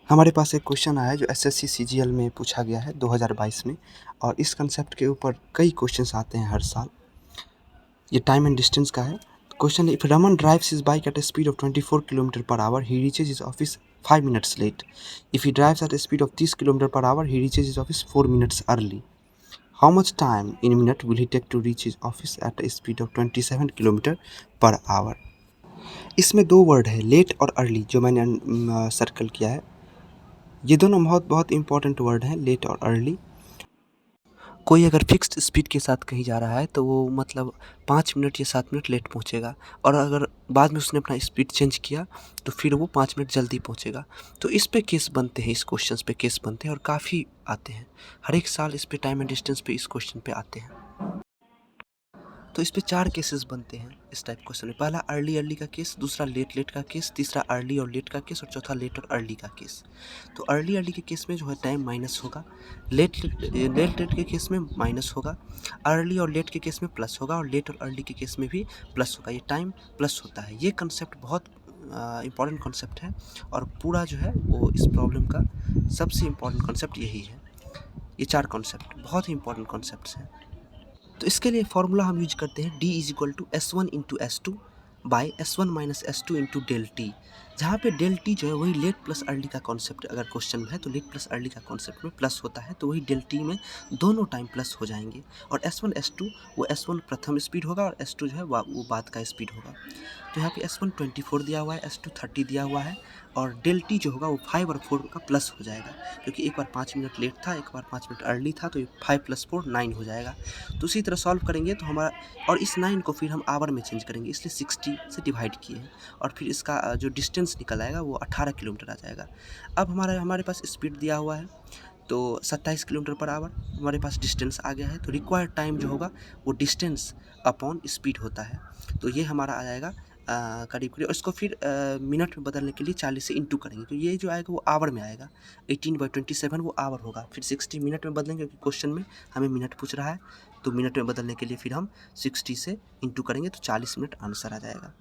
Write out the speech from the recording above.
हमारे पास एक क्वेश्चन आया है जो एसएससी सीजीएल में पूछा गया है 2022 में। और इस कंसेप्ट के ऊपर कई क्वेश्चंस आते हैं हर साल। ये टाइम एंड डिस्टेंस का है। Question, if Raman drives his bike at a speed of 24 kilometre per hour, he reaches his office 5 minutes late. If he drives at a speed of 30 kilometre per hour, he reaches his office 4 minutes early. How much time in minute will he take to reach his office at a speed of 27 kilometre per our? इसमें दो word है, late और early, जो मैंने circle किया है। ये दोनों बहुत बहुत इंपॉर्टेंट वर्ड हैं, लेट और अर्ली। कोई अगर फिक्स्ड स्पीड के साथ कहीं जा रहा है तो वो मतलब 5 मिनट या 7 मिनट लेट पहुंचेगा, और अगर बाद में उसने अपना स्पीड चेंज किया तो फिर वो 5 मिनट जल्दी पहुंचेगा। तो इस पे केस बनते हैं, इस क्वेश्चंस पे केस बनते हैं और काफ़ी आते हैं। हर एक साल इस पे टाइम एंड डिस्टेंस पे इस क्वेश्चन पे आते हैं। तो इस पे 4 केसेस बनते हैं इस टाइप क्वेश्चन में। पहला अर्ली अर्ली का केस, दूसरा लेट लेट का केस, तीसरा अर्ली और लेट का केस, और चौथा लेट और अर्ली का केस। तो अर्ली अर्ली के केस में जो है टाइम माइनस होगा, लेट लेट लेट के केस में माइनस होगा, अर्ली और लेट के केस में प्लस होगा, और लेट और अर्ली के केस में भी प्लस होगा। ये टाइम प्लस होता है। ये कंसेप्ट बहुत इम्पॉर्टेंट कंसेप्ट है, और पूरा जो है वो इस प्रॉब्लम का सबसे इम्पॉर्टेंट कंसेप्ट यही है। ये 4 कॉन्सेप्ट बहुत ही इंपॉर्टेंट कॉन्सेप्ट्स हैं। तो इसके लिए फॉर्मूला हम यूज करते हैं D=S1 into S2 by S1 minus S2 into del T, जहाँ पे डेल टी जो है वही लेट प्लस अर्ली का कॉन्सेप्ट अगर क्वेश्चन में है तो लेट प्लस अर्ली का कॉन्सेप्ट में प्लस होता है, तो वही डेल टी में दोनों टाइम प्लस हो जाएंगे। और S1 S2 वो S1 प्रथम स्पीड होगा और S2 जो है वो बाद का स्पीड होगा। तो यहाँ पे S1 24 दिया हुआ है, S2 30 दिया हुआ है, और डेल टी जो होगा वो 5 और 4 का प्लस हो जाएगा, क्योंकि एक बार 5 मिनट लेट था, एक बार 5 मिनट अर्ली था, तो ये 5 + 4 9 हो जाएगा। तो उसी तरह सॉल्व करेंगे तो हमारा, और इस 9 को फिर हम आवर में चेंज करेंगे, इसलिए 60 से डिवाइड किए हैं, और फिर इसका जो डिस्टेंस निकल आएगा वो 18 किलोमीटर आ जाएगा। अब हमारे पास स्पीड दिया हुआ है तो 27 किलोमीटर पर आवर, हमारे पास डिस्टेंस आ गया है, तो रिक्वायर्ड टाइम जो होगा वो डिस्टेंस अपॉन स्पीड होता है। तो ये हमारा आ जाएगा करीब करीब, और इसको फिर मिनट में बदलने के लिए 40 से इंटू करेंगे, तो ये जो आएगा वो आवर में आएगा। 18/27 वो आवर होगा। फिर 60 मिनट में बदलेंगे, क्योंकि क्वेश्चन में हमें मिनट पूछ रहा है, तो मिनट में बदलने के लिए फिर हम 60 से इंटू करेंगे तो 40 मिनट आंसर आ जाएगा।